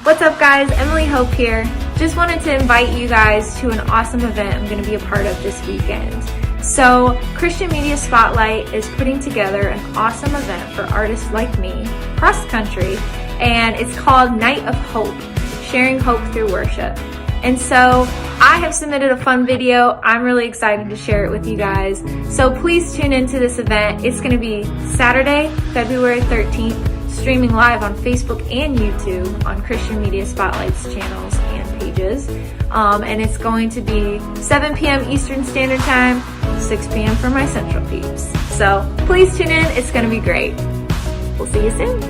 What's up guys, Emily Hope here. Just wanted to invite you guys to an awesome event I'm going to be a part of this weekend. So Christian Media Spotlight is putting together an awesome event for artists like me, cross country, and it's called Night of Hope, sharing hope through worship. And so I have submitted a fun video. I'm really excited to share it with you guys. So please tune into this event. It's going to be Saturday, February 13th, streaming live on Facebook and YouTube on Christian Media Spotlight's channels and pages. And it's going to be 7 p.m. Eastern Standard Time, 6 p.m. for my Central peeps. So please tune in. It's going to be great. We'll see you soon.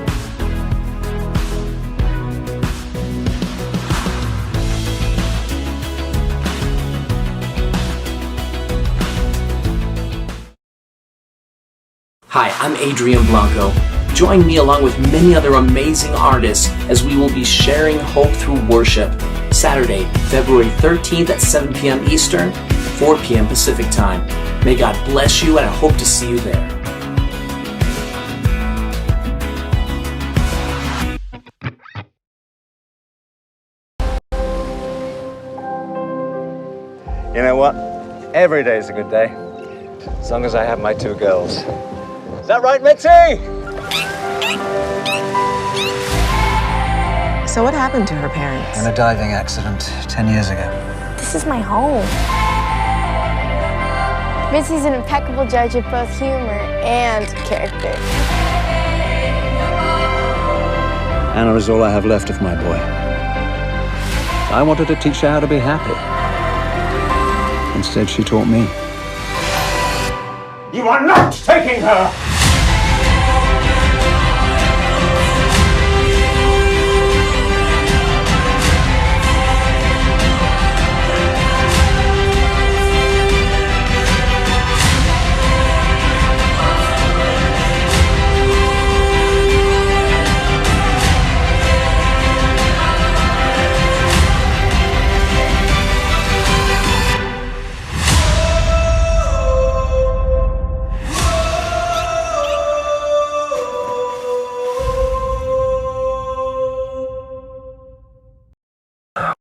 Hi, I'm Adrian Blanco. Join me along with many other amazing artists as we will be sharing hope through worship. Saturday, February 13th at 7 p.m. Eastern, 4 p.m. Pacific Time. May God bless you, and I hope to see you there. You know what? Every day is a good day, as long as I have my two girls. Is that right, Mitzi? So what happened to her parents? In a diving accident 10 years ago. This is my home. Mitzi's an impeccable judge of both humor and character. Anna is all I have left of my boy. I wanted to teach her how to be happy. Instead, she taught me. You are not taking her!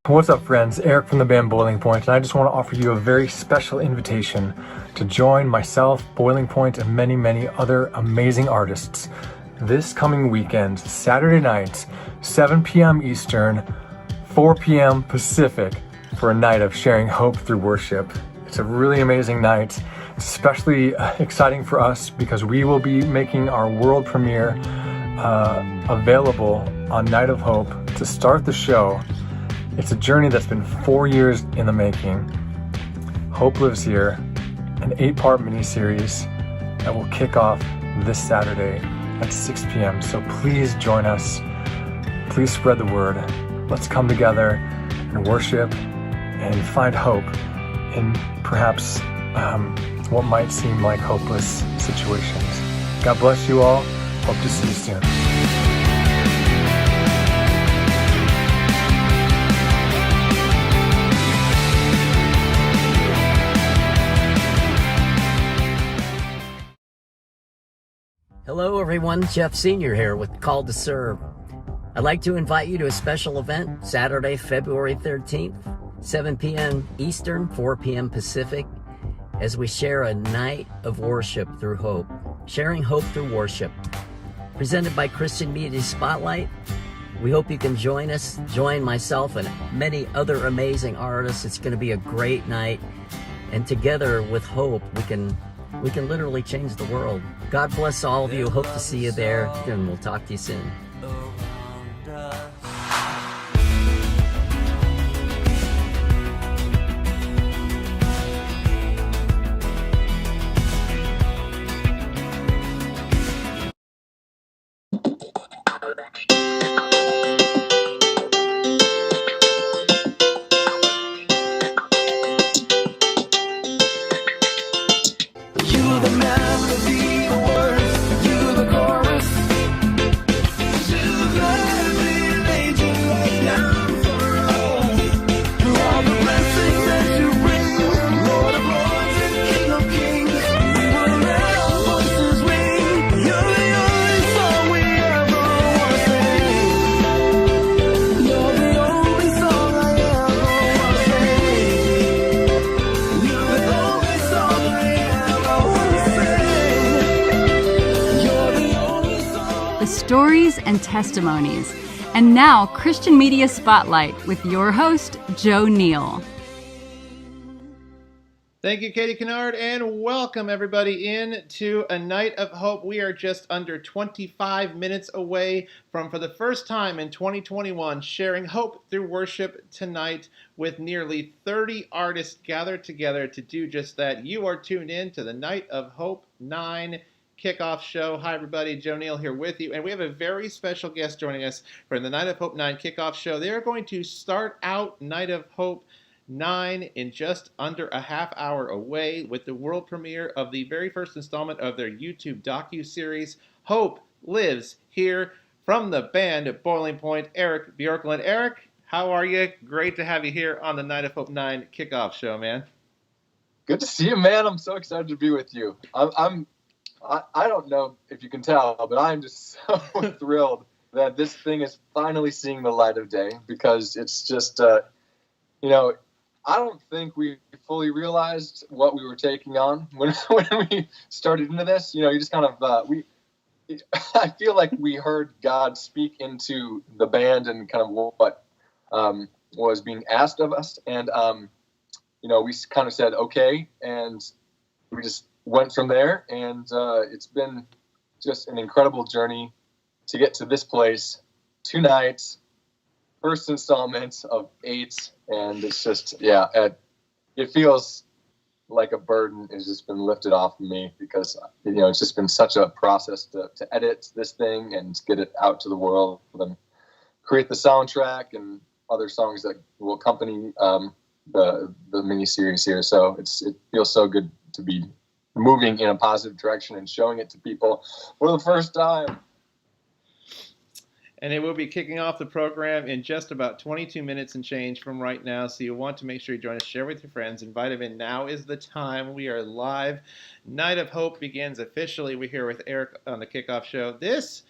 What's up friends, Eric from the band Boiling Point, and I just want to offer you a very special invitation to join myself, Boiling Point, and many other amazing artists this coming weekend, Saturday night, 7 p.m. Eastern, 4 p.m. Pacific, for a night of sharing hope through worship. It's a really amazing night. It's especially exciting for us because we will be making our world premiere available on Night of Hope to start the show. It's a journey that's been 4 years in the making. Hope Lives Here, an 8-part miniseries that will kick off this Saturday at 6 p.m. So please join us. Please spread the word. Let's come together and worship and find hope in perhaps what might seem like hopeless situations. God bless you all. Hope to see you soon. Hello everyone, Jeff Sr. here with Called to Serve. I'd like to invite you to a special event, Saturday, February 13th, 7 p.m. Eastern, 4 p.m. Pacific, as we share a night of worship through hope, sharing hope through worship. Presented by Christian Media Spotlight. We hope you can join us, join myself and many other amazing artists. It's going to be a great night, and together with hope, we can literally change the world. God bless all of you. Hope to see you there, and we'll talk to you soon. You're the melody, the words, you're the chorus. stories and testimonies. And now, Christian Media Spotlight with your host, Joe Neal. Thank you, Katie Kennard, and welcome everybody in to A Night of Hope. We are just under 25 minutes away from, for the first time in 2021, sharing hope through worship tonight with nearly 30 artists gathered together to do just that. You are tuned in to the Night of Hope 9 kickoff show. Hi, everybody. Joe Neal here with you, and we have a very special guest joining us for the Night of Hope 9 kickoff show. They are going to start out Night of Hope 9 in just under a half hour away with the world premiere of the very first installment of their YouTube docu-series, Hope Lives Here, from the band at Boiling Point, Eric Bjorklund. Eric, how are you? Great to have you here on the Night of Hope 9 kickoff show, man. Good to see you, man. I'm so excited to be with you. I don't know if you can tell, but I'm just so thrilled that this thing is finally seeing the light of day, because it's just, I don't think we fully realized what we were taking on when we started into this. You just kind of, I feel like we heard God speak into the band and kind of what was being asked of us. And, we kind of said, okay, and we just went from there. And it's been just an incredible journey to get to this place. 2 nights, first installment of 8, and it's just, it feels like a burden has just been lifted off of me, because, it's just been such a process to edit this thing and get it out to the world and create the soundtrack and other songs that will accompany the mini-series here. So it feels so good to be moving in a positive direction and showing it to people for the first time. And it will be kicking off the program in just about 22 minutes and change from right now. So you'll want to make sure you join us, share with your friends, invite them in. Now is the time. We are live. Night of Hope begins officially. We're here with Eric on the kickoff show. This,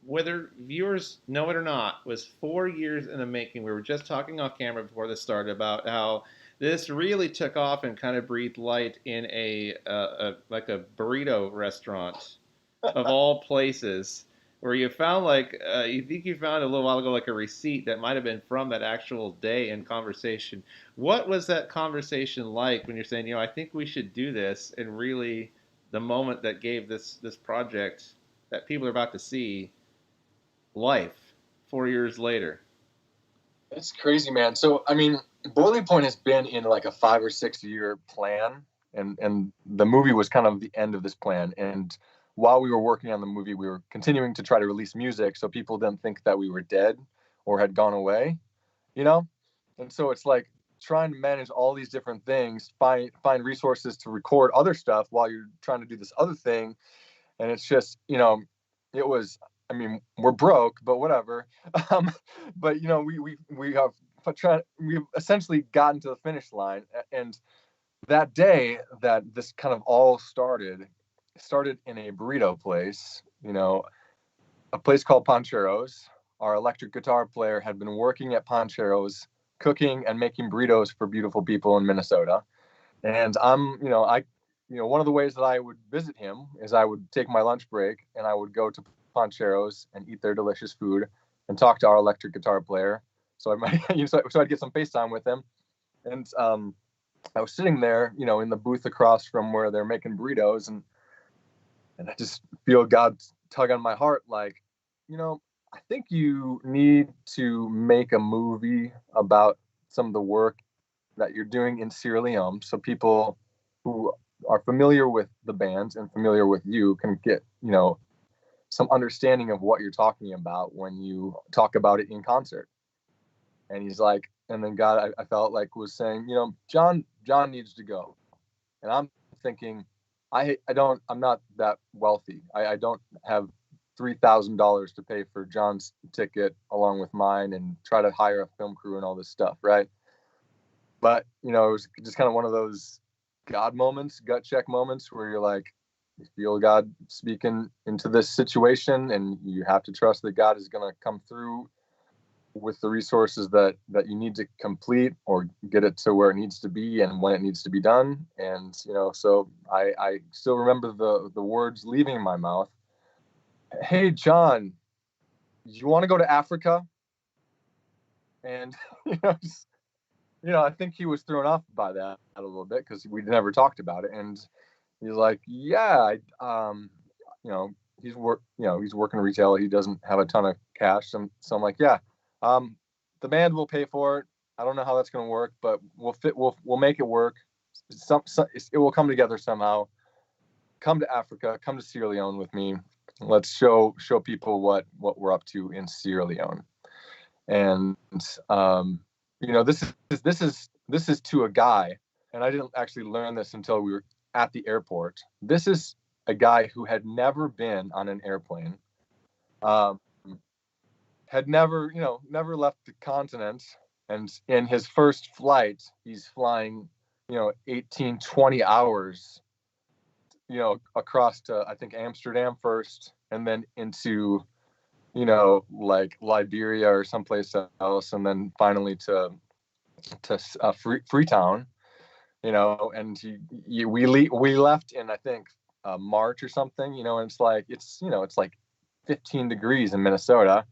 whether viewers know it or not, was 4 years in the making. We were just talking off camera before this started about how this really took off and kind of breathed light in a burrito restaurant of all places, where you found you found a little while ago a receipt that might have been from that actual day in conversation. What was that conversation like when you're saying, I think we should do this, and really the moment that gave this project that people are about to see life 4 years later? It's crazy, man. So, Boiling Point has been in a 5 or 6 year plan, and the movie was kind of the end of this plan. And while we were working on the movie, we were continuing to try to release music so people didn't think that we were dead or had gone away, And so it's like trying to manage all these different things, find resources to record other stuff while you're trying to do this other thing. And it's just, it was, we're broke, but whatever. But, we've essentially gotten to the finish line. And that day that this kind of all started in a burrito place, a place called Pancheros. Our electric guitar player had been working at Pancheros, cooking and making burritos for beautiful people in Minnesota. And one of the ways that I would visit him is I would take my lunch break and I would go to Pancheros and eat their delicious food and talk to our electric guitar player. So I'd get some FaceTime with him. And I was sitting there, in the booth across from where they're making burritos, and I just feel God tug on my heart, I think you need to make a movie about some of the work that you're doing in Sierra Leone, so people who are familiar with the band and familiar with you can get, some understanding of what you're talking about when you talk about it in concert. And he's like, and then God, I felt like was saying, John needs to go. And I'm thinking, I'm not that wealthy. I don't have $3,000 to pay for John's ticket along with mine and try to hire a film crew and all this stuff, right? But, it was just kind of one of those God moments, gut check moments, where you're like, you feel God speaking into this situation, and you have to trust that God is going to come through with the resources that you need to complete or get it to where it needs to be and when it needs to be done. And, so I still remember the words leaving my mouth. Hey, John, you want to go to Africa? And, I think he was thrown off by that a little bit because we never talked about it. And he's like, yeah, he's working retail. He doesn't have a ton of cash. So I'm like, yeah, the band will pay for it. I don't know how that's going to work, but we'll make it work. It will come together somehow. Come to Africa, come to Sierra Leone with me. Let's show people what we're up to in Sierra Leone. And this is to a guy, and I didn't actually learn this until we were at the airport. This is a guy who had never been on an airplane, had never left the continent, and in his first flight, he's flying, 18, 20 hours, across to, I think, Amsterdam first, and then into, like Liberia or someplace else, and then finally to Freetown, and we left in, I think, March or something, and it's like 15 degrees in Minnesota,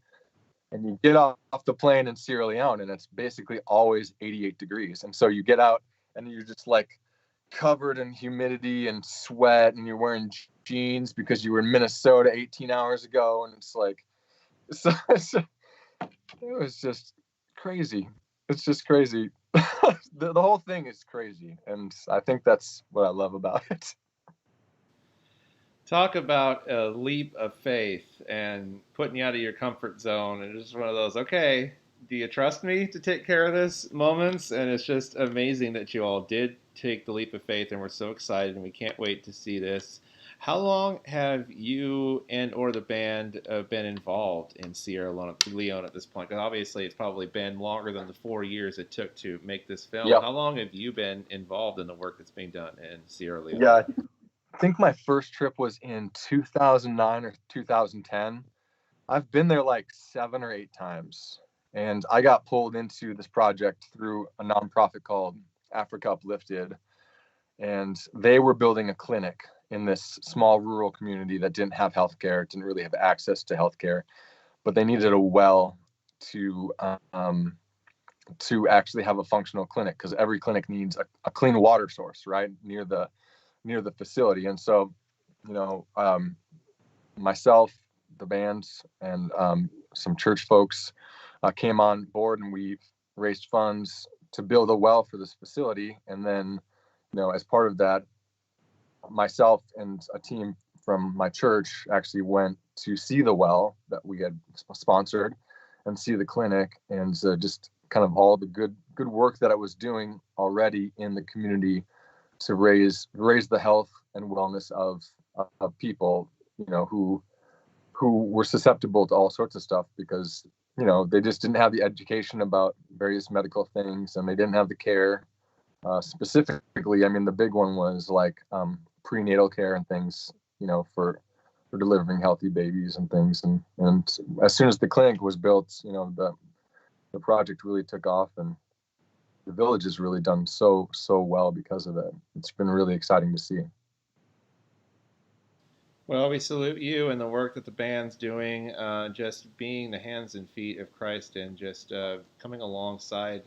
and you get off the plane in Sierra Leone and it's basically always 88 degrees. And so you get out and you're just like covered in humidity and sweat, and you're wearing jeans because you were in Minnesota 18 hours ago. And it's like, it was just crazy. It's just crazy. The whole thing is crazy. And I think that's what I love about it. Talk about a leap of faith and putting you out of your comfort zone. And it's just one of those, okay, do you trust me to take care of this moments? And it's just amazing that you all did take the leap of faith, and we're so excited and we can't wait to see this. How long have you and or the band been involved in Sierra Leone at this point? Because obviously it's probably been longer than the 4 years it took to make this film. Yep. How long have you been involved in the work that's being done in Sierra Leone? Yeah, I think my first trip was in 2009 or 2010. I've been there like 7 or 8 times. And I got pulled into this project through a nonprofit called Africa Uplifted. And they were building a clinic in this small rural community that didn't have healthcare, didn't really have access to healthcare, but they needed a well to actually have a functional clinic, because every clinic needs a clean water source, right, near the facility. And so, myself, the bands, and some church folks came on board, and we raised funds to build a well for this facility. And then, as part of that, myself and a team from my church actually went to see the well that we had sponsored and see the clinic, and just kind of all the good work that I was doing already in the community to raise the health and wellness of people, who were susceptible to all sorts of stuff, because they just didn't have the education about various medical things, and they didn't have the care. Specifically, I mean, the big one was like prenatal care and things, for delivering healthy babies and things. And as soon as the clinic was built, the project really took off, and the village has really done so well because of it. It's been really exciting to see. Well, we salute you and the work that the band's doing, just being the hands and feet of Christ, and just coming alongside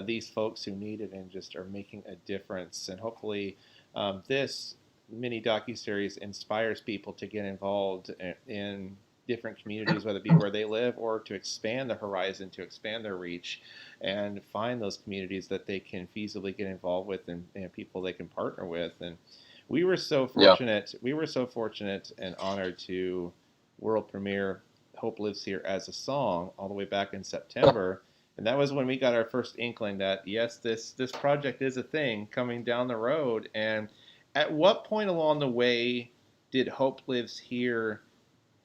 these folks who need it and just are making a difference. And hopefully this mini docuseries inspires people to get involved in different communities, whether it be where they live, or to expand the horizon, to expand their reach, and find those communities that they can feasibly get involved with, and people they can partner with. And we were so fortunate. Yeah. We were so fortunate and honored to world premiere "Hope Lives Here" as a song all the way back in September, and that was when we got our first inkling that yes, this project is a thing coming down the road. And at what point along the way did "Hope Lives Here,"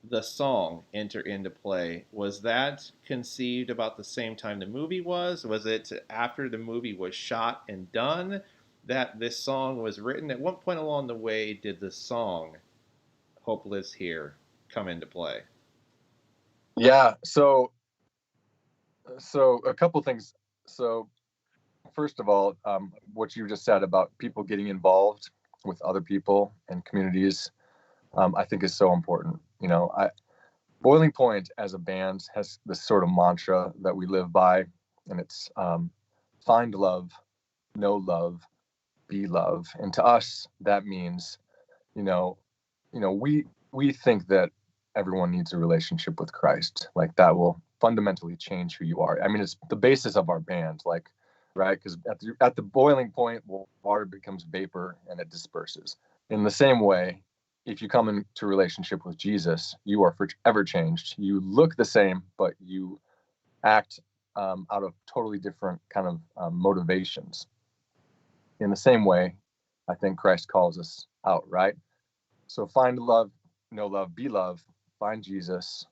the song, enter into play? Was that conceived about the same time the movie was? Was it after the movie was shot and done that this song was written? At what point along the way did the song "Hope Lives Here" come into play? Yeah, so a couple things. So first of all, what you just said about people getting involved with other people and communities, I think is so important. Boiling Point as a band has this sort of mantra that we live by, and it's find love, know love, be love. And to us, that means, we think that everyone needs a relationship with Christ. Like that will fundamentally change who you are. I mean, it's the basis of our band, like, right? Because at the boiling point, water becomes vapor and it disperses. In the same way, if you come into relationship with Jesus, you are forever changed. You look the same, but you act out of totally different kind of motivations. In the same way, I think Christ calls us out, right? So find love, know love, be love, find Jesus,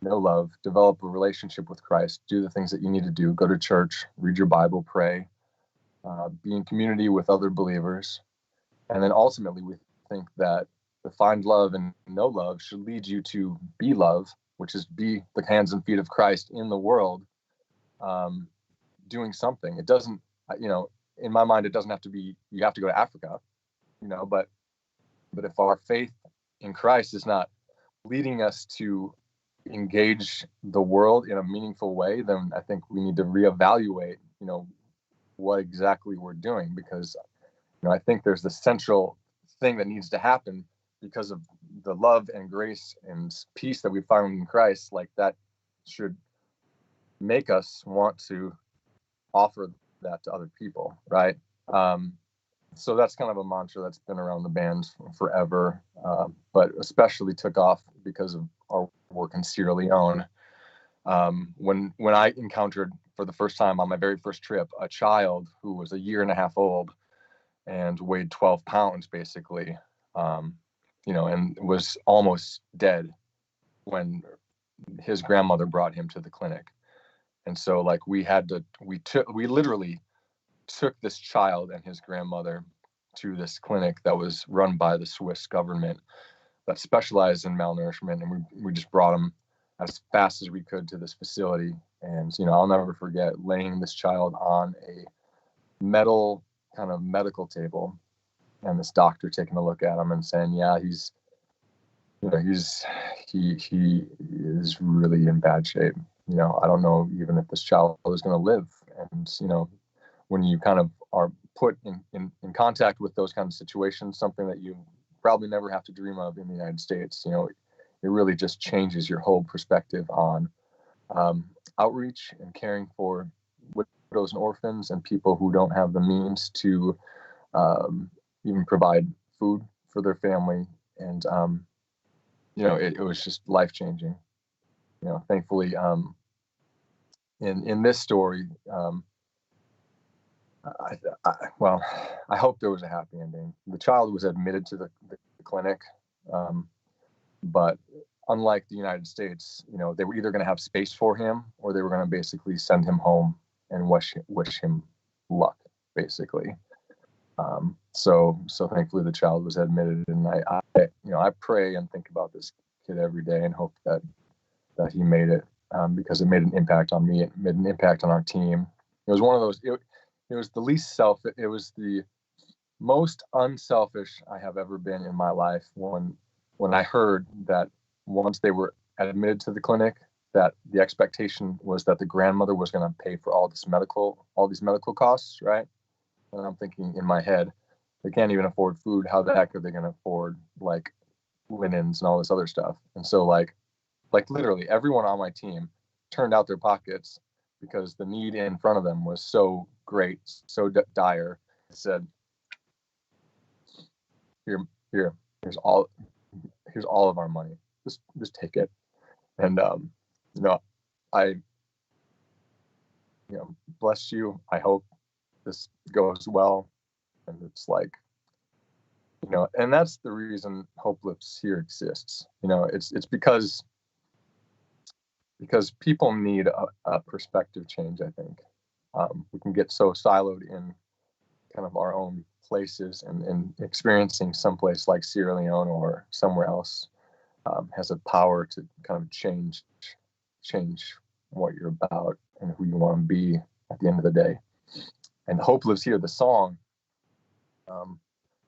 know love, develop a relationship with Christ, do the things that you need to do, go to church, read your Bible, pray, be in community with other believers. And then ultimately, we think that the find love and know love should lead you to be love, which is be the hands and feet of Christ in the world, doing something. It doesn't, in my mind, it doesn't have to be, you have to go to Africa, but if our faith in Christ is not leading us to engage the world in a meaningful way, then I think we need to reevaluate, what exactly we're doing, because, I think there's the central thing that needs to happen because of the love and grace and peace that we found in Christ. Like that should make us want to offer that to other people, right? So that's kind of a mantra that's been around the band forever, but especially took off because of our work in Sierra Leone. When I encountered for the first time on my very first trip a child who was a year and a half old and weighed 12 pounds basically, and was almost dead when his grandmother brought him to the clinic. And so like we literally took this child and his grandmother to this clinic that was run by the Swiss government that specialized in malnourishment. And we just brought him as fast as we could to this facility. And, I'll never forget laying this child on a metal kind of medical table and this doctor taking a look at him and saying, yeah, he is really in bad shape. I don't know even if this child is going to live. And, when you kind of are put in contact with those kind of situations, something that you probably never have to dream of in the United States, it really just changes your whole perspective on outreach and caring for widows and orphans and people who don't have the means to even provide food for their family. And, it was just life-changing. Thankfully, in this story, I hope there was a happy ending. The child was admitted to the clinic, but unlike the United States, they were either going to have space for him or they were going to basically send him home and wish him luck, basically. So thankfully the child was admitted, and I pray and think about this kid every day and hope that he made it, because it made an impact on me. It made an impact on our team. It was one of those. It was the least it was the most unselfish I have ever been in my life when I heard that once they were admitted to the clinic, that the expectation was that the grandmother was going to pay for all these medical costs, right? And I'm thinking in my head, they can't even afford food. How the heck are they going to afford like linens and all this other stuff? And so like literally everyone on my team turned out their pockets because the need in front of them was so great, so dire. I said, here's all of our money. Just take it. And I bless you. I hope this goes well. And it's like, and that's the reason Hope Lives Here exists. It's because people need a perspective change, I think. We can get so siloed in kind of our own places, and experiencing someplace like Sierra Leone or somewhere else has a power to kind of change what you're about and who you want to be at the end of the day. And Hope Lives Here, the song,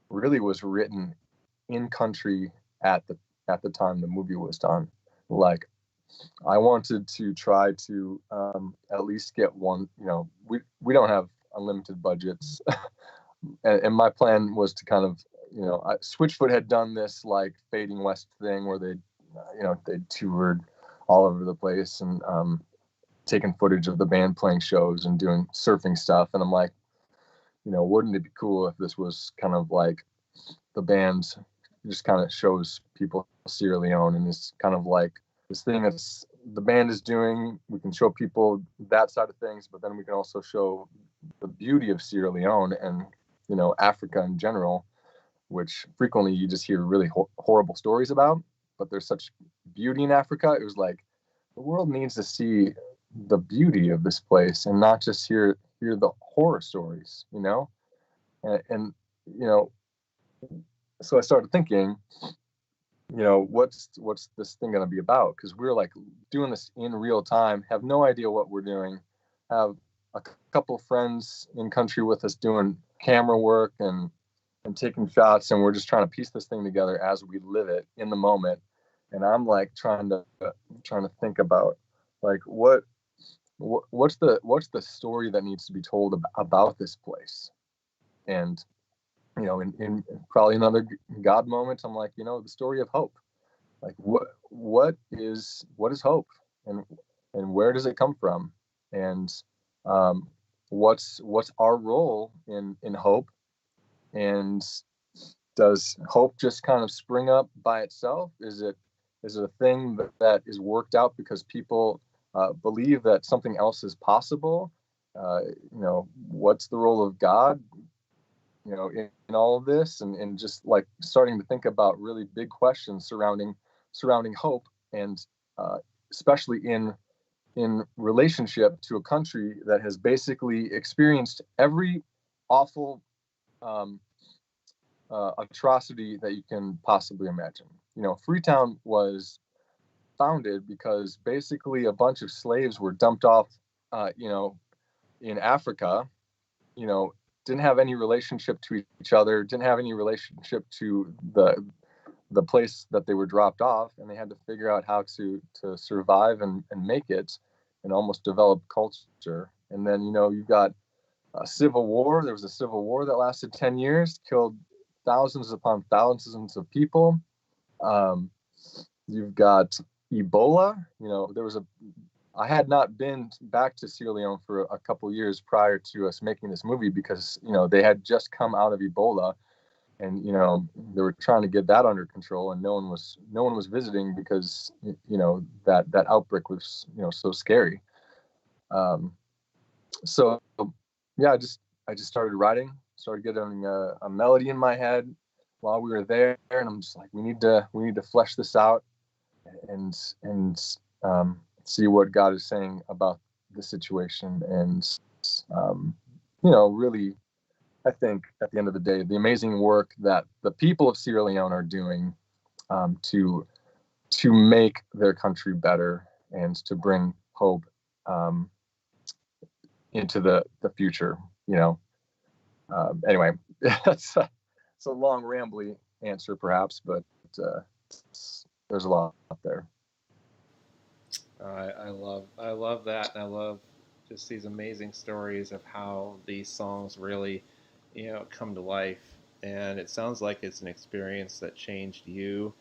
really was written in country at the time the movie was done. like I wanted to try to at least get one. We don't have unlimited budgets, and my plan was to kind of, Switchfoot had done this like Fading West thing where they toured all over the place and taken footage of the band playing shows and doing surfing stuff. And I'm like, wouldn't it be cool if this was kind of like the band just kind of shows people Sierra Leone, and it's kind of like this thing that's the band is doing. We can show people that side of things, but then we can also show the beauty of Sierra Leone and, Africa in general, which frequently you just hear really horrible stories about, but there's such beauty in Africa. It was like the world needs to see the beauty of this place and not just hear the horror stories, and so I started thinking, what's this thing going to be about? Because we're like doing this in real time, have no idea what we're doing, have a couple friends in country with us doing camera work and taking shots, and we're just trying to piece this thing together as we live it in the moment. And I'm like trying to think about like what's the story that needs to be told about this place. And in probably another God moment, I'm like, the story of hope. Like what is hope, and where does it come from, and what's our role in hope, and does hope just kind of spring up by itself? Is it a thing that is worked out because people believe that something else is possible? What's the role of God in all of this, and just like starting to think about really big questions surrounding hope, and especially in relationship to a country that has basically experienced every awful atrocity that you can possibly imagine. Freetown was founded because basically a bunch of slaves were dumped off, in Africa, didn't have any relationship to each other, didn't have any relationship to the place that they were dropped off, and they had to figure out how to survive and make it and almost develop culture. And then, you've got a civil war. There was a civil war that lasted 10 years, killed thousands upon thousands of people. You've got Ebola. I had not been back to Sierra Leone for a couple years prior to us making this movie because, they had just come out of Ebola, and, they were trying to get that under control, and no one was visiting because, that outbreak was, so scary. So yeah, I just started writing, started getting a melody in my head while we were there. And I'm just like, we need to flesh this out and see what God is saying about the situation. And, really, I think at the end of the day, the amazing work that the people of Sierra Leone are doing to make their country better and to bring hope into the future. Anyway, it's a long, rambly answer, perhaps, but there's a lot up there. I love that, and I love just these amazing stories of how these songs really, come to life. And it sounds like it's an experience that changed you,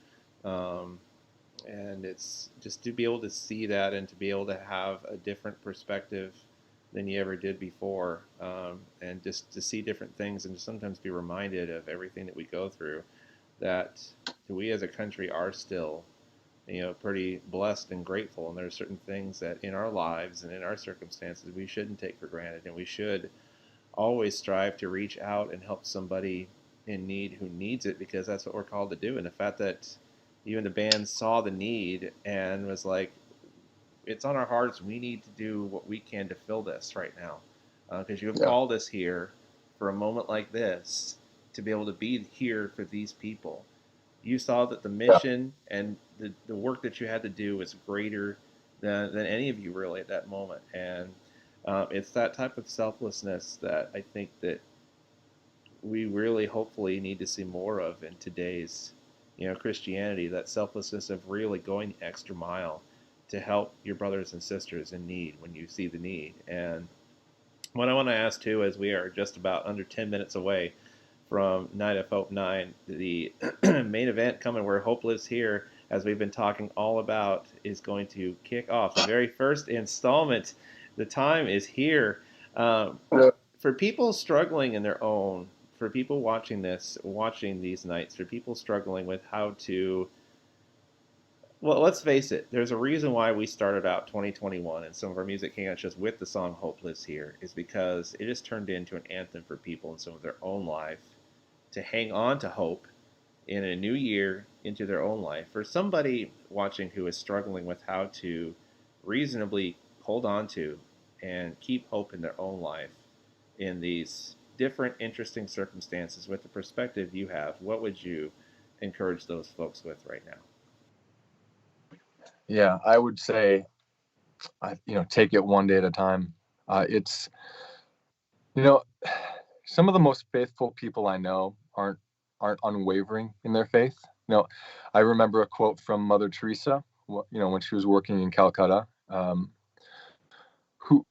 and it's just to be able to see that and to be able to have a different perspective than you ever did before, and just to see different things and to sometimes be reminded of everything that we go through, that we as a country are still pretty blessed and grateful, and there are certain things that in our lives and in our circumstances we shouldn't take for granted, and we should always strive to reach out and help somebody in need who needs it, because that's what we're called to do. And the fact that even the band saw the need and was like, it's on our hearts, we need to do what we can to fill this right now, because you have called us here for a moment like this to be able to be here for these people. You saw that the mission and the work that you had to do was greater than any of you really at that moment. And it's that type of selflessness that I think that we really hopefully need to see more of in today's Christianity, that selflessness of really going the extra mile to help your brothers and sisters in need when you see the need. And what I want to ask too, as we are just about under 10 minutes away from Night of Hope 9, the main event coming where Hope Lives Here, as we've been talking all about, is going to kick off. The very first installment. The time is here. For people struggling in their own, for people watching these nights, for people struggling with how to, well, let's face it, there's a reason why we started out 2021 and some of our music came out just with the song Hope Lives Here, is because it has turned into an anthem for people in some of their own life to hang on to hope in a new year into their own life. For somebody watching who is struggling with how to reasonably hold on to and keep hope in their own life in these different interesting circumstances with the perspective you have, what would you encourage those folks with right now? Yeah, I would say, take it one day at a time. It's, some of the most faithful people I know aren't unwavering in their faith. I remember a quote from Mother Teresa, when she was working in Calcutta, who,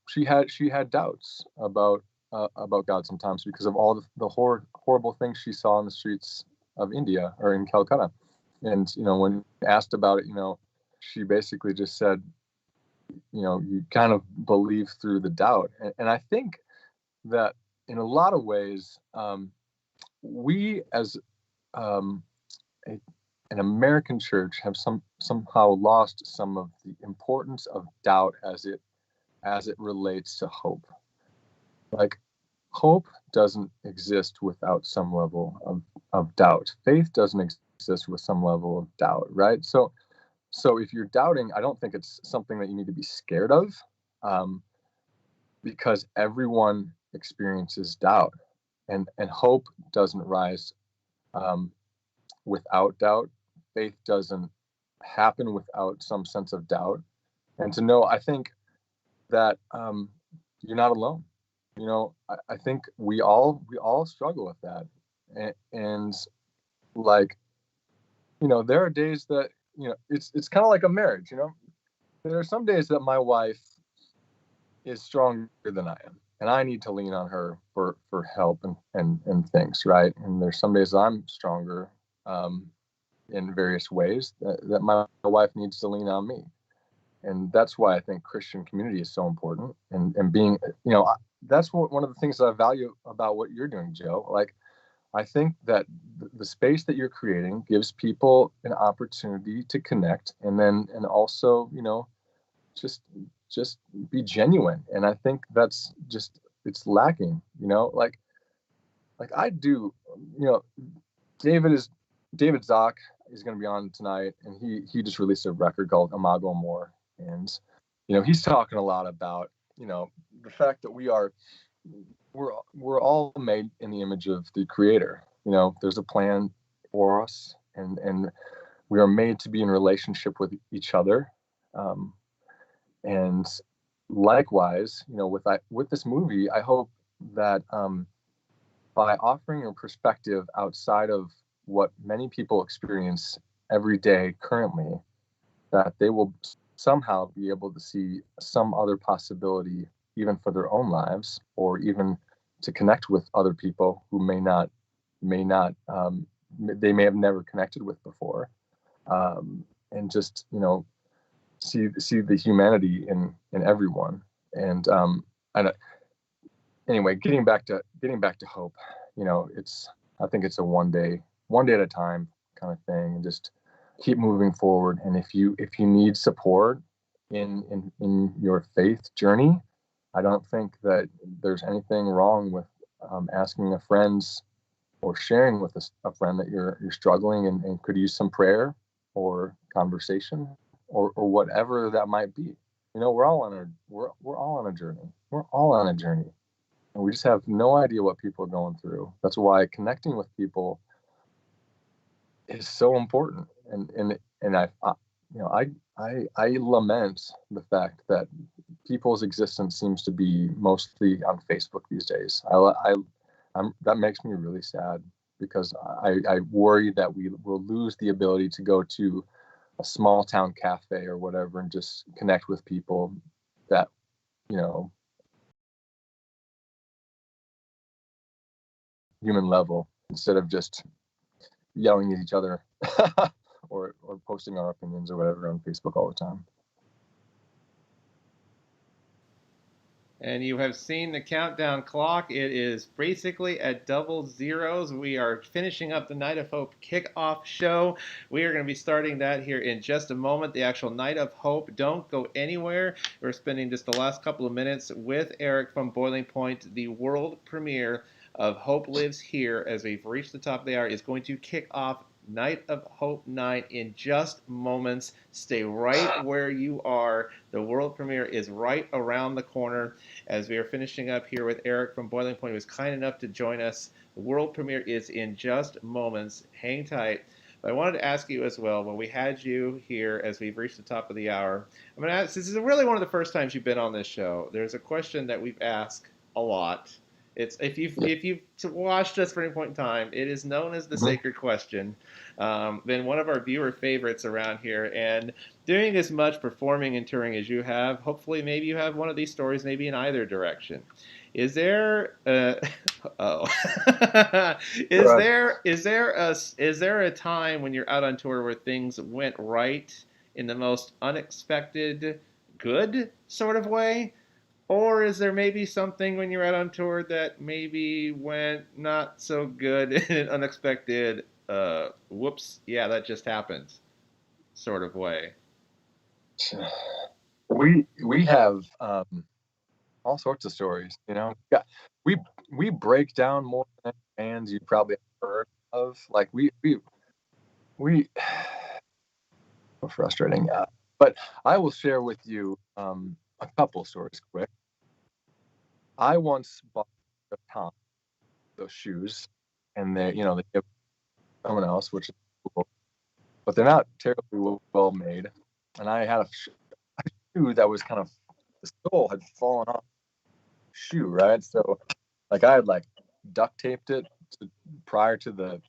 she had doubts about God sometimes because of all the horrible things she saw in the streets of India or in Calcutta. And, when asked about it, she basically just said, you kind of believe through the doubt. And I think that in a lot of ways, we as an American church have somehow lost some of the importance of doubt as it relates to hope. Like, hope doesn't exist without some level of doubt. Faith doesn't exist with some level of doubt, right? So if you're doubting, I don't think it's something that you need to be scared of, because everyone experiences doubt, and hope doesn't rise without doubt. Faith doesn't happen without some sense of doubt. And to know, I think that you're not alone. I think we all struggle with that, and like, there are days that, it's kind of like a marriage. There are some days that my wife is stronger than I am, and I need to lean on her for help and things, right? And there's some days I'm stronger in various ways that my wife needs to lean on me. And that's why I think Christian community is so important. And being, that's one of the things that I value about what you're doing, Joe. Like, I think that the space that you're creating gives people an opportunity to connect, and also, just be genuine. And I think that's just, it's lacking, like I do, David Zock is going to be on tonight, and he just released a record called Imago Amor. And, he's talking a lot about, the fact that we're all made in the image of the Creator. There's a plan for us, and we are made to be in relationship with each other. And likewise, with this movie, I hope that by offering a perspective outside of what many people experience every day currently, that they will somehow be able to see some other possibility, even for their own lives, or even to connect with other people who may not, they may have never connected with before, and just, see the humanity in everyone. And anyway, getting back to hope, I think it's a one day at a time kind of thing, and just keep moving forward. And if you need support in your faith journey, I don't think that there's anything wrong with asking a friend or sharing with a friend that you're struggling and could use some prayer or conversation or whatever that might be. We're all on a journey. We're all on a journey, and we just have no idea what people are going through. That's why connecting with people is so important. And I lament the fact that people's existence seems to be mostly on Facebook these days. That makes me really sad. because I worry that we will lose the ability to go to a small town cafe or whatever and just connect with people that, you know, human level, instead of just yelling at each other or posting our opinions or whatever on Facebook all the time. And you have seen the countdown clock. It is basically at double zeros. We are finishing up the Night of Hope kickoff show. We are going to be starting that here in just a moment. The actual Night of Hope. Don't go anywhere. We're spending just the last couple of minutes with Eric from Boiling Point. The world premiere of Hope Lives Here, as we've reached the top of the hour, is going to kick off Night of Hope 9 in just moments. Stay right where you are. The world premiere is right around the corner. As we are finishing up here with Eric from Boiling Point, who was kind enough to join us. The world premiere is in just moments. Hang tight. But I wanted to ask you as well, when we had you here as we've reached the top of the hour, I'm going to ask, this is really one of the first times you've been on this show. There's a question that we've asked a lot. It's if you've watched us for any point in time, it is known as the sacred question. Been one of our viewer favorites around here, and doing as much performing and touring as you have, hopefully maybe you have one of these stories maybe in either direction. Is there is there a time when you're out on tour where things went right in the most unexpected good sort of way? Or is there maybe something when you're out on tour that maybe went not so good in an unexpected, whoops, yeah, that just happened sort of way? We have all sorts of stories, you know. Yeah, we break down more than bands you probably heard of. Like we so frustrating. But I will share with you a couple stories quick. I once bought a Tom those shoes, and they give someone else, which is cool, but they're not terribly well made. And I had a shoe that was kind of, the sole had fallen off the shoe, right? So like I had like duct taped it prior to the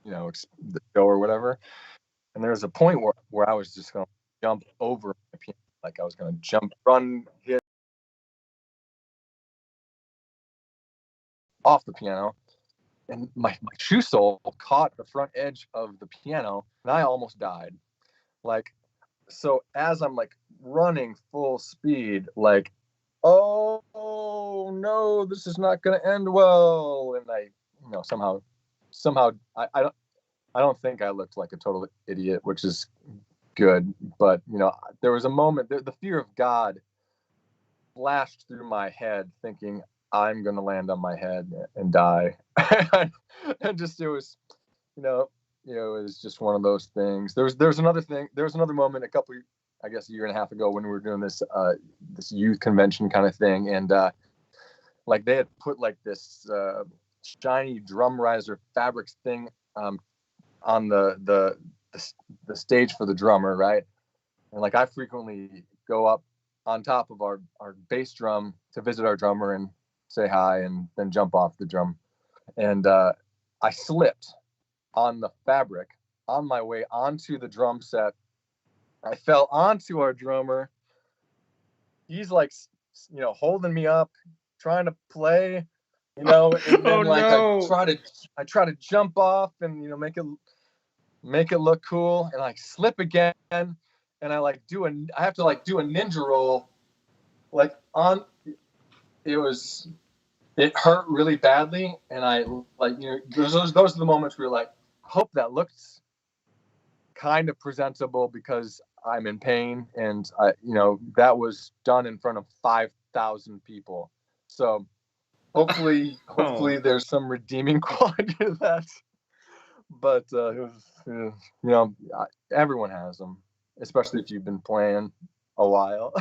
the show or whatever. And there was a point where I was just gonna jump over my piano, like I was gonna run, hit off the piano, and my shoe sole caught the front edge of the piano, and I almost died. Like, so as I'm like running full speed, like, oh no, this is not gonna end well, and I, somehow I don't think I looked like a total idiot, which is good, but there was a moment, the fear of God flashed through my head, thinking I'm gonna land on my head and die. And just it was, it was just one of those things. There's another thing. There was another moment I guess a year and a half ago, when we were doing this youth convention kind of thing, and like they had put like this shiny drum riser fabric thing on the stage for the drummer, right? And like I frequently go up on top of our bass drum to visit our drummer and say hi, and then jump off the drum. And I slipped on the fabric on my way onto the drum set. I fell onto our drummer. He's like, holding me up, trying to play, and then I try to jump off and make it look cool, and like slip again, and I have to do a ninja roll, like on. It hurt really badly, and I those are the moments where you're like, hope that looks kind of presentable because I'm in pain, and that was done in front of 5,000 people. So hopefully there's some redeeming quality to that. But it was, everyone has them, especially if you've been playing a while.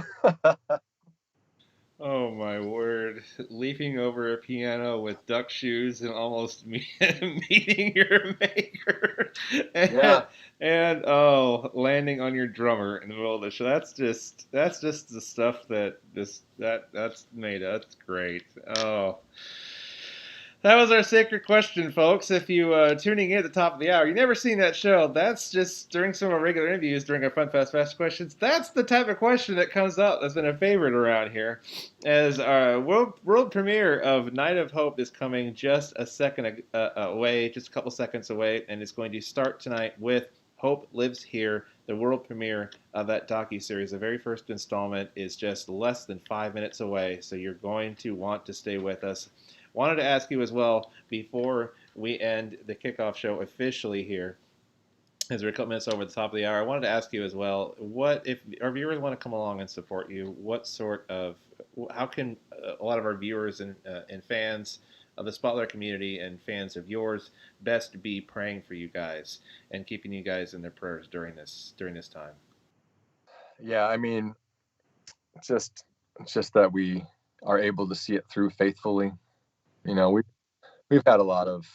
Oh my word. Leaping over a piano with duck shoes and almost meeting your maker. And landing on your drummer in the middle of the show. That's just the stuff that's made. That's great. Oh. That was our sacred question, folks. If you tuning in at the top of the hour, you never seen that show. That's just during some of our regular interviews during our Fun Fast Fast questions. That's the type of question that comes up. That's been a favorite around here. As our world premiere of Night of Hope is coming just a second away, just a couple seconds away, and it's going to start tonight with Hope Lives Here, the world premiere of that docu-series. The very first installment is just less than 5 minutes away, so you're going to want to stay with us. Wanted to ask you as well, before we end the kickoff show officially here, as we're a couple minutes over the top of the hour, I wanted to ask you as well, what if our viewers want to come along and support you, how can a lot of our viewers and fans of the Spotlight community and fans of yours best be praying for you guys and keeping you guys in their prayers during this time? Yeah, I mean, just that we are able to see it through faithfully. You know, we've had a lot of,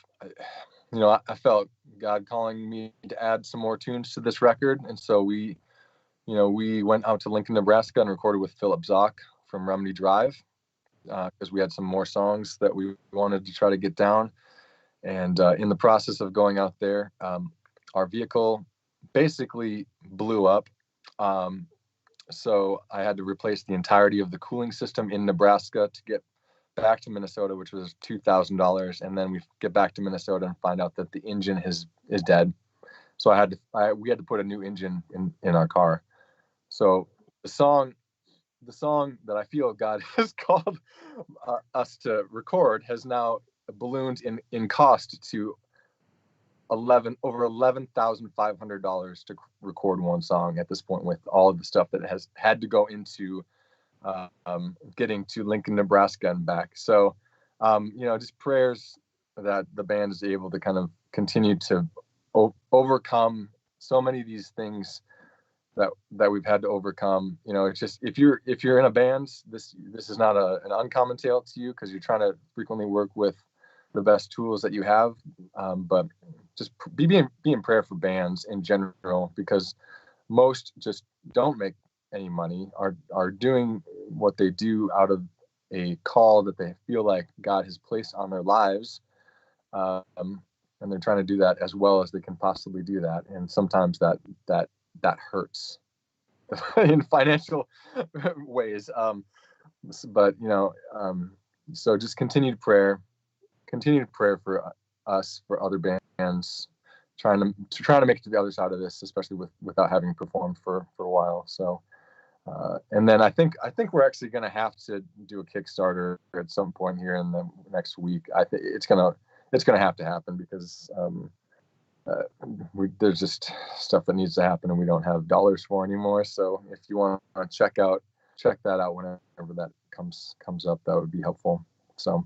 I felt God calling me to add some more tunes to this record, and so we went out to Lincoln, Nebraska, and recorded with Philip Zock from Remedy Drive, because we had some more songs that we wanted to try to get down. And in the process of going out there, our vehicle basically blew up. So I had to replace the entirety of the cooling system in Nebraska to get back to Minnesota, which was $2,000. And then we get back to Minnesota and find out that the engine is dead. So we had to put a new engine in our car. So the song that I feel God has called us to record has now ballooned in cost to over $11,500 to record one song at this point, with all of the stuff that has had to go into getting to Lincoln, Nebraska and back. So, just prayers that the band is able to kind of continue to overcome so many of these things that we've had to overcome. It's just, if you're in a band, this is not an uncommon tale to you, because you're trying to frequently work with the best tools that you have. But just be in prayer for bands in general, because most just don't make any money, are doing what they do out of a call that they feel like God has placed on their lives. And they're trying to do that as well as they can possibly do that. And sometimes that hurts in financial ways. But so just continued prayer for us, for other bands, trying to make it to the other side of this, especially without having performed for a while. So, and then I think we're actually going to have to do a Kickstarter at some point here in the next week. I think it's gonna have to happen, because there's just stuff that needs to happen and we don't have dollars for anymore. So if you want to check that out whenever that comes up, that would be helpful. So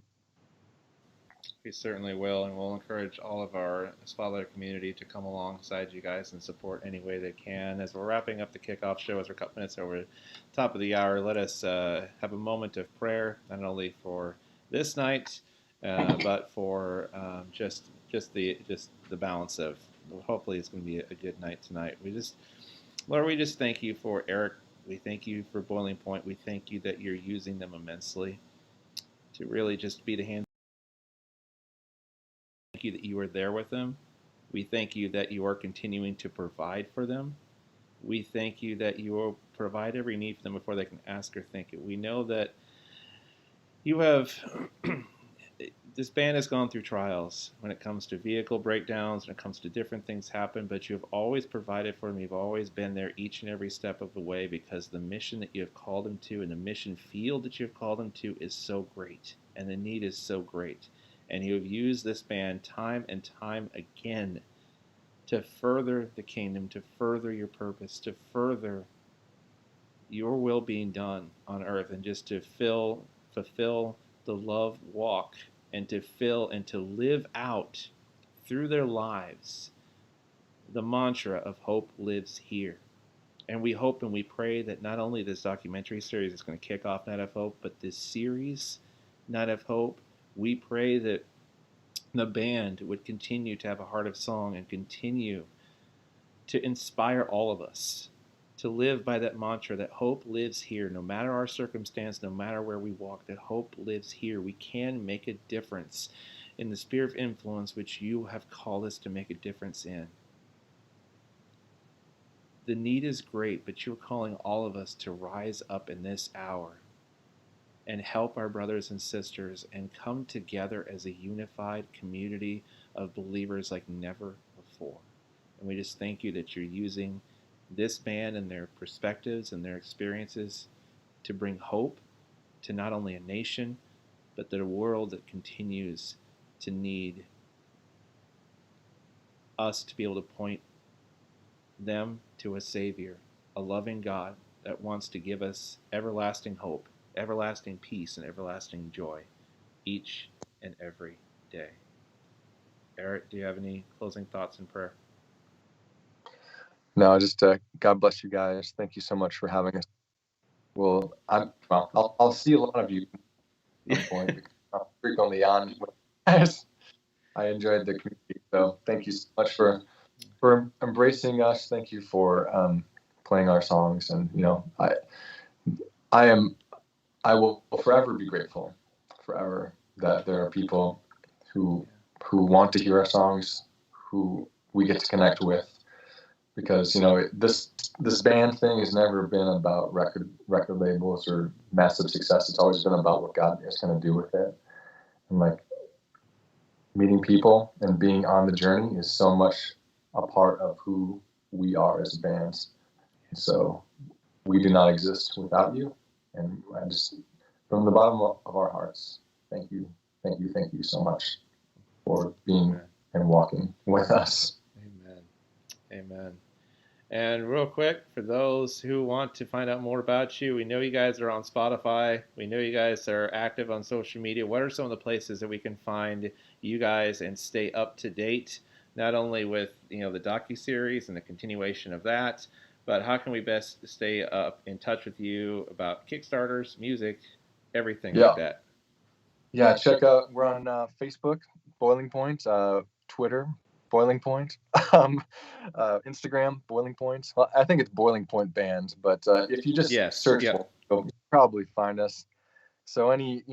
we certainly will, and we'll encourage all of our Spotlight community to come alongside you guys and support any way they can. As we're wrapping up the kickoff show, as we're a couple minutes over the top of the hour, let us have a moment of prayer, not only for this night, but for just the balance of, hopefully it's going to be a good night tonight. Lord, we just thank you for Eric. We thank you for Boiling Point. We thank you that you're using them immensely to really just be the hands. Thank you that you are there with them. We thank you that you are continuing to provide for them. We thank you that you will provide every need for them before they can ask or think it. We know that you have this band has gone through trials when it comes to vehicle breakdowns, when it comes to different things happen, but you have always provided for them. You've always been there each and every step of the way, because the mission that you have called them to and the mission field that you have called them to is so great, and the need is so great. And you have used this band time and time again to further the kingdom, to further your purpose, to further your will being done on earth, and just to fulfill the love walk, and to fill and to live out through their lives the mantra of hope lives here. And we hope and we pray that not only this documentary series is going to kick off Night of Hope, but this series, Night of Hope, we pray that the band would continue to have a heart of song and continue to inspire all of us to live by that mantra that hope lives here, no matter our circumstance, no matter where we walk, that hope lives here. We can make a difference in the sphere of influence which you have called us to make a difference in. The need is great, but you're calling all of us to rise up in this hour and help our brothers and sisters and come together as a unified community of believers like never before. And we just thank you that you're using this band and their perspectives and their experiences to bring hope to not only a nation, but the world that continues to need us to be able to point them to a Savior, a loving God that wants to give us everlasting hope, everlasting peace, and everlasting joy each and every day. Eric, do you have any closing thoughts and prayer? No, just God bless you guys. Thank you so much for having us. Well, I'll see a lot of you at some point because I'm frequently on with you guys. I enjoyed the community, so thank you so much for embracing us. Thank you for playing our songs, and I will forever be grateful, forever, that there are people who want to hear our songs, who we get to connect with, because this band thing has never been about record labels or massive success. It's always been about what God is going to do with it, and like meeting people and being on the journey is so much a part of who we are as bands. So we do not exist without you, and I just, from the bottom of our hearts, thank you so much for being and walking with us. Amen. And real quick, for those who want to find out more about you, we know you guys are on Spotify. We know you guys are active on social media. What are some of the places that we can find you guys and stay up to date, not only with the docuseries and the continuation of that, but how can we best stay up in touch with you about Kickstarters, music, everything like that? Yeah, check out, we're on Facebook, Boiling Point, Twitter, Boiling Point, Instagram, Boiling Point. Well, I think it's Boiling Point Band, but if you just search for it, you'll probably find us. So any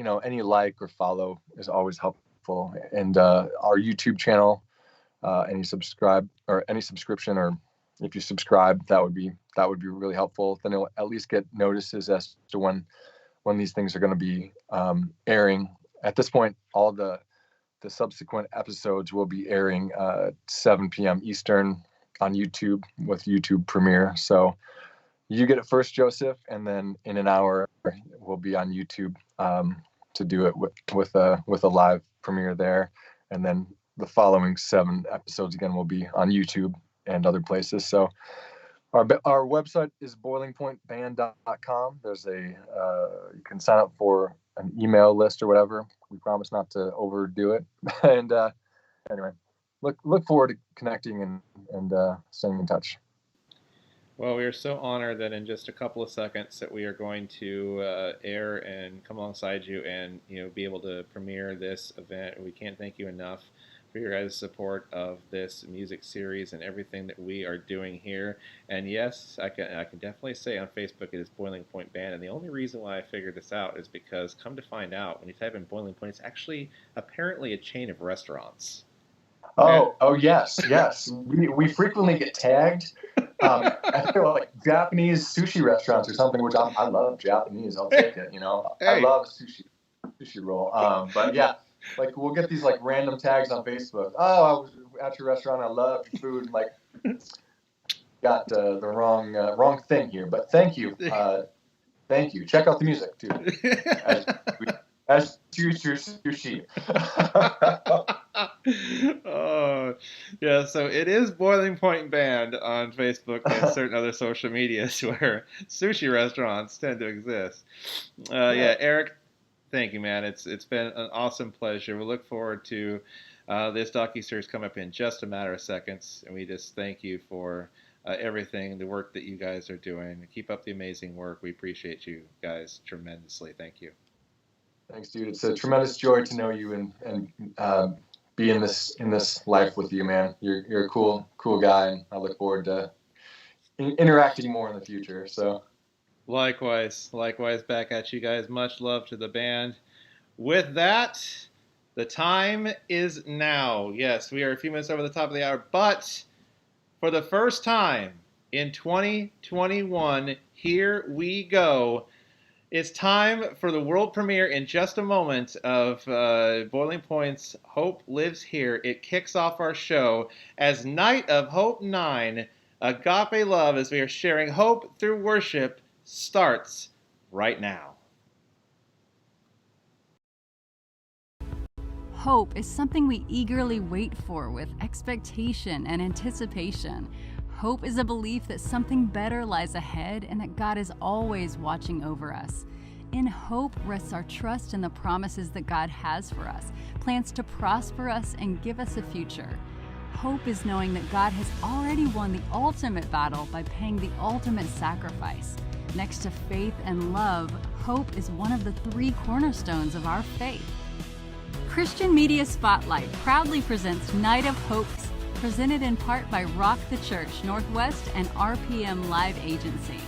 like or follow is always helpful. And our YouTube channel, any subscription, or if you subscribe, that would be really helpful. Then you'll at least get notices as to when these things are going to be airing. At this point, all the subsequent episodes will be airing 7 p.m. Eastern on YouTube with YouTube Premiere. So you get it first, Joseph, and then in an hour we'll be on YouTube to do it with a live premiere there, and then the following 7 episodes again will be on YouTube and other places. So our website is boilingpointband.com. There's you can sign up for an email list or whatever. We promise not to overdo it. And anyway, look forward to connecting and staying in touch. Well, we are so honored that in just a couple of seconds that we are going to air and come alongside you and be able to premiere this event. We can't thank you enough for your guys' support of this music series and everything that we are doing here. And yes, I can definitely say on Facebook it is Boiling Point Band. And the only reason why I figured this out is because, come to find out, when you type in Boiling Point, it's actually apparently a chain of restaurants. Oh yes. We frequently get tagged. I feel like Japanese sushi restaurants or something, which I love Japanese. I'll take it. I love a sushi roll. But yeah, like we'll get these like random tags on Facebook. Oh, I was at your restaurant. I love your food. And, like, got the wrong thing here. But thank you. Check out the music too. As future sushi. Oh, yeah. So it is Boiling Point Band on Facebook and certain other social medias where sushi restaurants tend to exist. Yeah, Eric, thank you, man. It's been an awesome pleasure. We look forward to this docuseries come up in just a matter of seconds, and we just thank you for everything, the work that you guys are doing. Keep up the amazing work. We appreciate you guys tremendously. Thank you. Thanks, dude. It's a tremendous joy to know you and be in this life with you, man. You're a cool guy, and I look forward to interacting more in the future. So, likewise, back at you guys. Much love to the band. With that, The time is now. Yes, we are a few minutes over the top of the hour, but for the first time in 2021, here we go. It's time for the world premiere in just a moment of Boiling Point's Hope Lives Here. It kicks off our show as Night of Hope 9, Agape Love, as we are sharing hope through worship, starts right now. Hope is something we eagerly wait for with expectation and anticipation. Hope is a belief that something better lies ahead and that God is always watching over us. In hope rests our trust in the promises that God has for us, plans to prosper us and give us a future. Hope is knowing that God has already won the ultimate battle by paying the ultimate sacrifice. Next to faith and love, hope is one of the three cornerstones of our faith. Christian Media Spotlight proudly presents Night of Hopes, presented in part by Rock the Church Northwest and RPM Live Agency.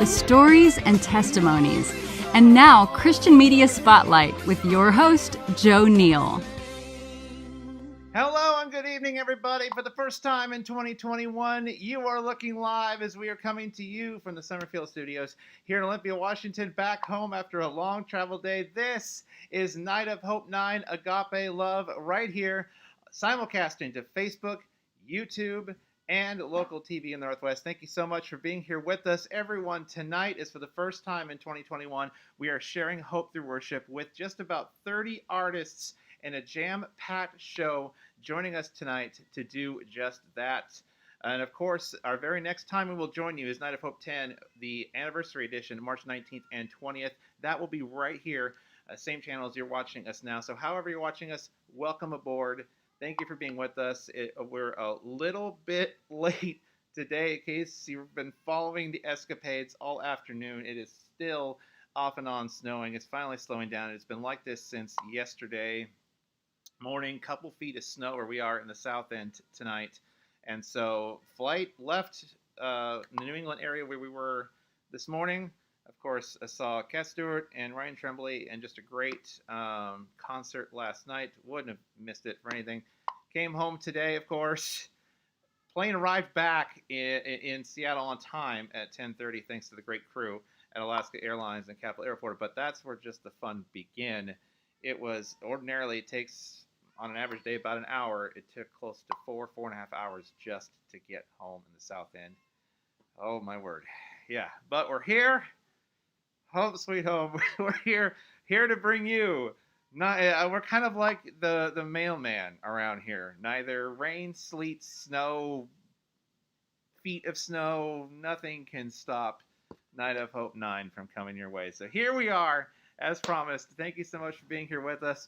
Stories and testimonies. And now, Christian Media Spotlight with your host, Joe Neal. Hello and good evening, everybody. For the first time in 2021, you are looking live as we are coming to you from the Summerfield Studios here in Olympia, Washington, back home after a long travel day. This is Night of Hope 9, Agape Love, right here, simulcasting to Facebook, YouTube, and local TV in the Northwest. Thank you so much for being here with us. Everyone, tonight is for the first time in 2021. We are sharing hope through worship with just about 30 artists in a jam-packed show joining us tonight to do just that. And of course, our very next time we will join you is Night of Hope 10, the anniversary edition, March 19th and 20th. That will be right here, same channel as you're watching us now. So however you're watching us, welcome aboard. Thank you for being with us. We're a little bit late today in case you've been following the escapades all afternoon. It is still off and on snowing. It's finally slowing down. It's been like this since yesterday morning. Couple feet of snow where we are in the south end tonight. And so flight left the New England area where we were this morning. Of course, I saw Cat Stewart and Ryan Tremblay and just a great concert last night. Wouldn't have missed it for anything. Came home today, of course. Plane arrived back in Seattle on time at 10:30 thanks to the great crew at Alaska Airlines and Capitol Airport. But that's where just the fun began. It was ordinarily, it takes on an average day about an hour. It took close to 4.5 hours just to get home in the south end. Oh, my word. Yeah, but we're here. Home sweet home. We're here to bring you. We're kind of like the mailman around here. Neither rain, sleet, snow, feet of snow, nothing can stop Night of Hope 9 from coming your way. So here we are, as promised. Thank you so much for being here with us.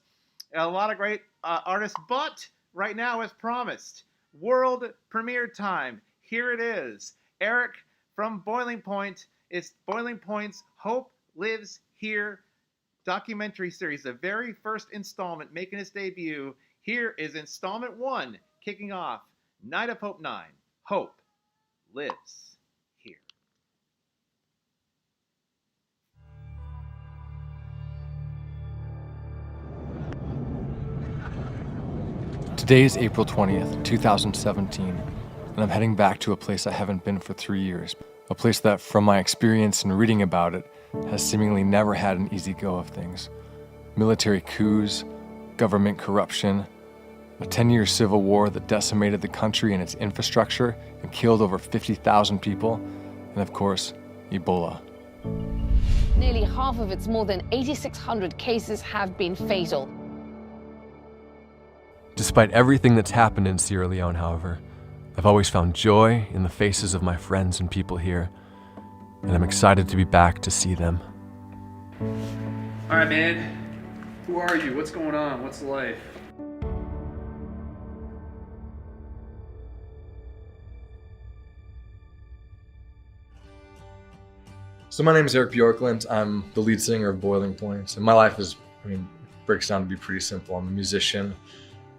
A lot of great artists, but right now, as promised, world premiere time. Here it is. Eric from Boiling Point. It's Boiling Point's Hope Lives Here documentary series, the very first installment making its debut. Here is installment 1, kicking off Night of Hope 9, Hope Lives Here. Today is April 20th, 2017, and I'm heading back to a place I haven't been for 3 years. A place that, from my experience in reading about it, has seemingly never had an easy go of things. Military coups, government corruption, a 10-year civil war that decimated the country and its infrastructure and killed over 50,000 people, and of course, Ebola. Nearly half of its more than 8,600 cases have been fatal. Despite everything that's happened in Sierra Leone, however, I've always found joy in the faces of my friends and people here, and I'm excited to be back to see them. All right, man. Who are you? What's going on? What's life? So my name is Eric Bjorklund. I'm the lead singer of Boiling Point, and my life breaks down to be pretty simple. I'm a musician,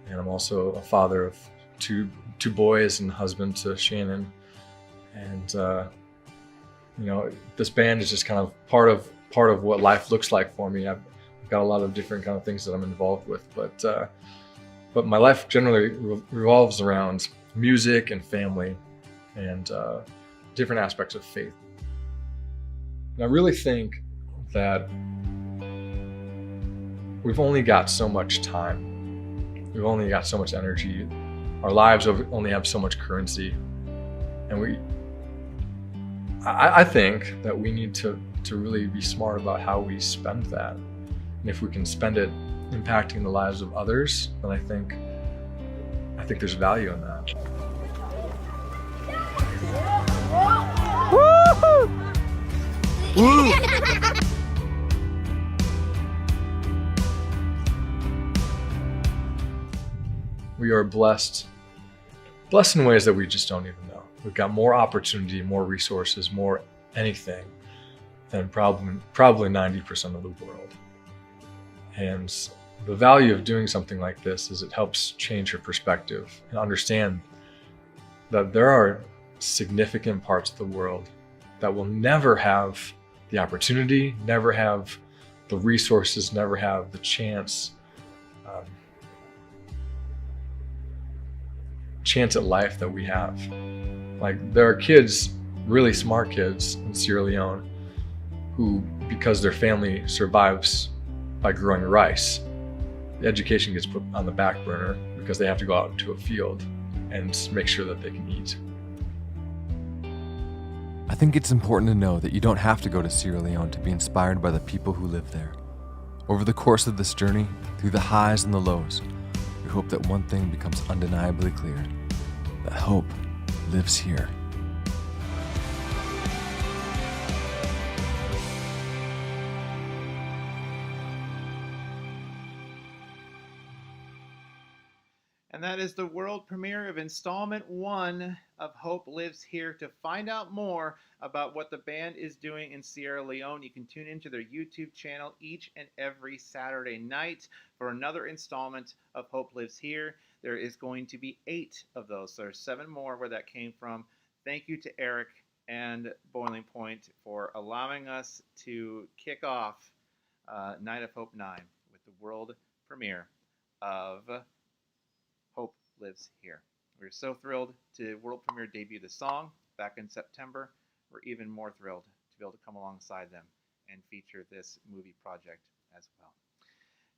and I'm also a father of two boys and husband to Shannon. And this band is just kind of part of what life looks like for me. I've got a lot of different kind of things that I'm involved with, but my life generally revolves around music and family and different aspects of faith. And I really think that we've only got so much time. We've only got so much energy. Our lives only have so much currency. And I think that we need to really be smart about how we spend that. And if we can spend it impacting the lives of others, then I think there's value in that. We are blessed in ways that we just don't even know. We've got more opportunity, more resources, more anything than probably 90% of the world. And the value of doing something like this is it helps change your perspective and understand that there are significant parts of the world that will never have the opportunity, never have the resources, never have the chance at life that we have. Like, there are kids, really smart kids in Sierra Leone who, because their family survives by growing rice, the education gets put on the back burner because they have to go out into a field and make sure that they can eat. I think it's important to know that you don't have to go to Sierra Leone to be inspired by the people who live there. Over the course of this journey, through the highs and the lows, we hope that one thing becomes undeniably clear, that hope lives here. And that is the world premiere of installment 1 of Hope Lives Here. To find out more about what the band is doing in Sierra Leone, you can tune into their YouTube channel each and every Saturday night for another installment of Hope Lives Here. There is going to be 8 of those. So there's 7 more where that came from. Thank you to Eric and Boiling Point for allowing us to kick off Night of Hope 9 with the world premiere of Hope Lives Here. We're so thrilled to world premiere debut the song back in September. We're even more thrilled to be able to come alongside them and feature this movie project as well.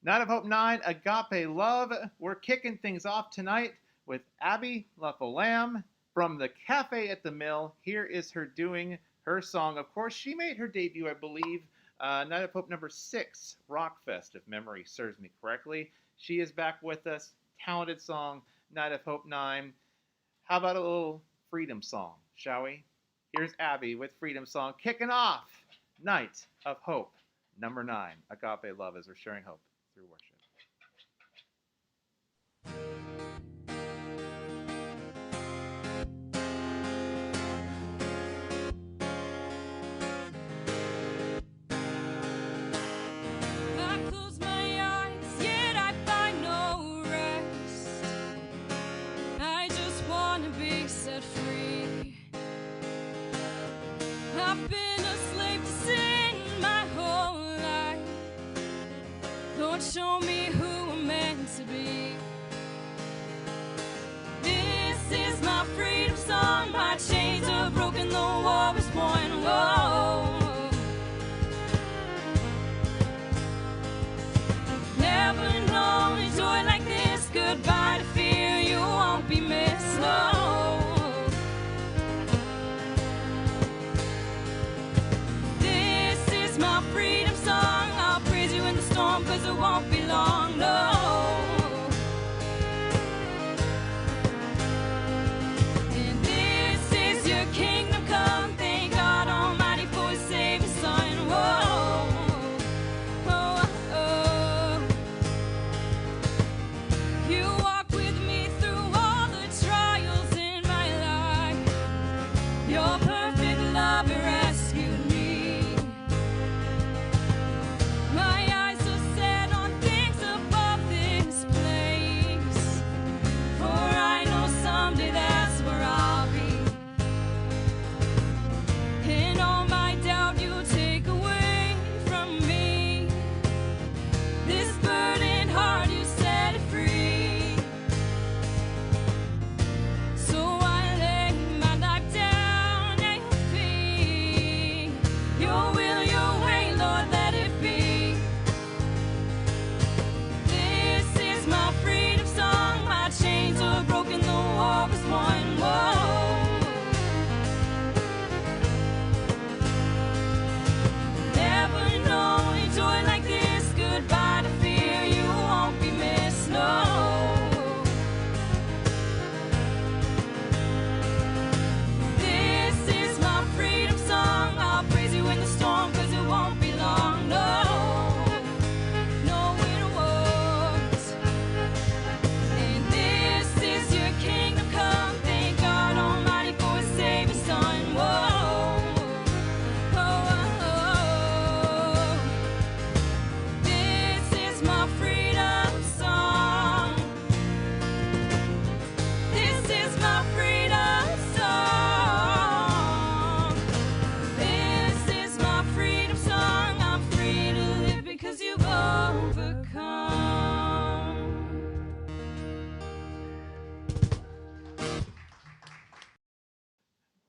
Night of Hope 9, Agape Love. We're kicking things off tonight with Abby LaFlamme from the Cafe at the Mill. Here is her doing her song. Of course, she made her debut, I believe, Night of Hope number 6, Rockfest, if memory serves me correctly. She is back with us. Talented song, Night of Hope 9. How about a little freedom song, shall we? Here's Abby with Freedom Song, kicking off Night of Hope number 9, Agape Love, as we're sharing hope through worship. I've been a slave to sin my whole life. Lord, show me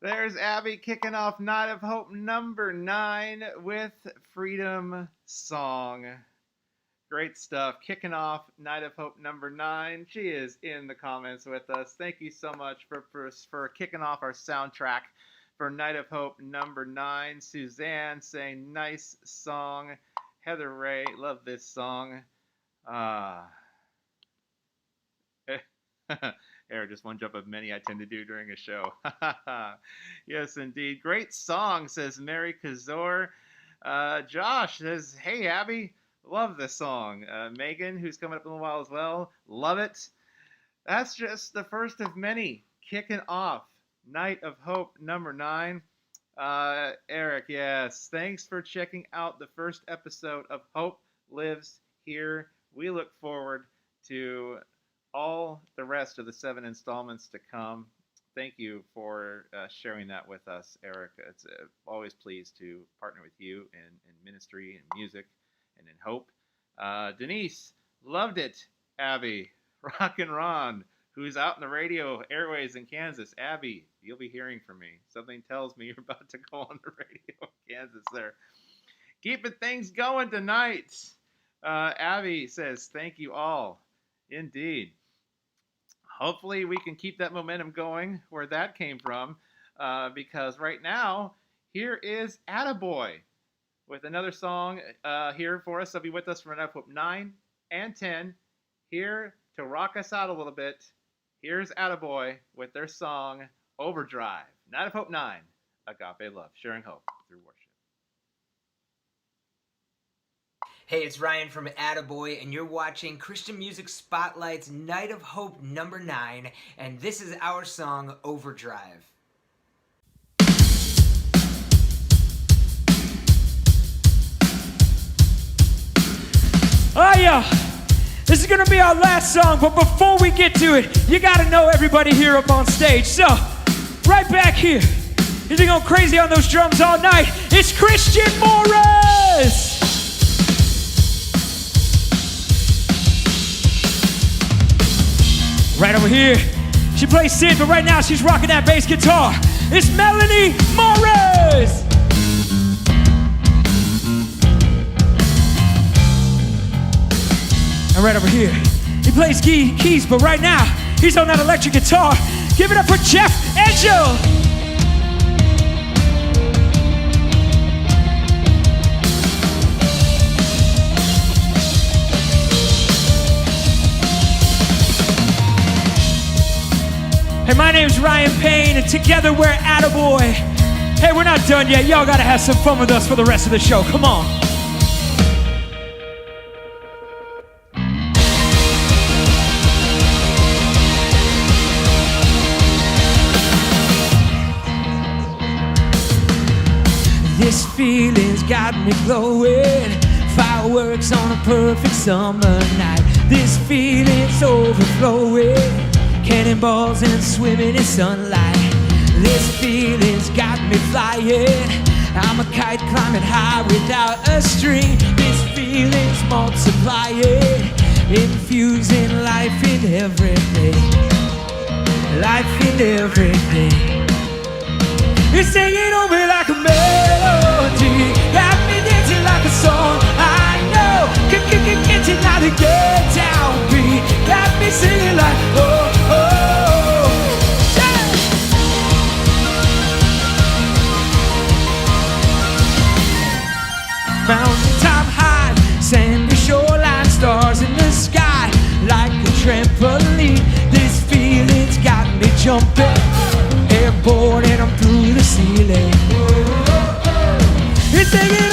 There's Abby kicking off Night of Hope number 9 with Freedom Song. Great stuff. Kicking off Night of Hope number 9. She is in the comments with us. Thank you so much for kicking off our soundtrack for Night of Hope number 9. Suzanne saying, nice song. Heather Ray, love this song. Eric, just one jump of many I tend to do during a show. Yes, indeed. Great song, says Mary Kazor. Josh says, hey, Abby, love this song. Megan, who's coming up in a while as well, love it. That's just the first of many kicking off Night of Hope number 9. Eric, yes, thanks for checking out the first episode of Hope Lives Here. We look forward to all the rest of the 7 installments to come. Thank you for sharing that with us, Eric. It's always pleased to partner with you in ministry and music and in hope. Denise, loved it. Abby, Rock and Ron, who's out in the radio airways in Kansas. Abby, you'll be hearing from me. Something tells me you're about to go on the radio in Kansas there. Keeping things going tonight. Abby says, thank you all. Indeed. Hopefully we can keep that momentum going where that came from, because right now, here is Attaboy with another song here for us. They'll be with us for Night of Hope 9 and 10. Here to rock us out a little bit, here's Attaboy with their song Overdrive. Night of Hope 9, Agape Love, sharing hope through worship. Hey, it's Ryan from Attaboy, and you're watching Christian Music Spotlight's Night of Hope number 9, and this is our song, Overdrive. Oh yeah, this is gonna be our last song, but before we get to it, you gotta know everybody here up on stage. So, right back here, you've been going crazy on those drums all night. It's Christian Morris! Right over here, she plays Sid, but right now she's rocking that bass guitar. It's Melanie Morris! And right over here, he plays keys, but right now, he's on that electric guitar. Give it up for Jeff Angel! Hey, my name's Ryan Payne, and together we're Attaboy. Hey, we're not done yet. Y'all gotta have some fun with us for the rest of the show. Come on. This feeling's got me glowing. Fireworks on a perfect summer night. This feeling's overflowing. Cannonballs and swimming in sunlight. This feeling's got me flying. I'm a kite climbing high without a string. This feeling's multiplying, infusing life in everything. Life in everything. It's singing on me like a melody, got me dancing like a song I know. Get it out and get down beat, got me singing like oh. Mountaintop high, sandy shoreline, stars in the sky, like a trampoline. This feeling's got me jumping, airborne and I'm through the ceiling. It's taking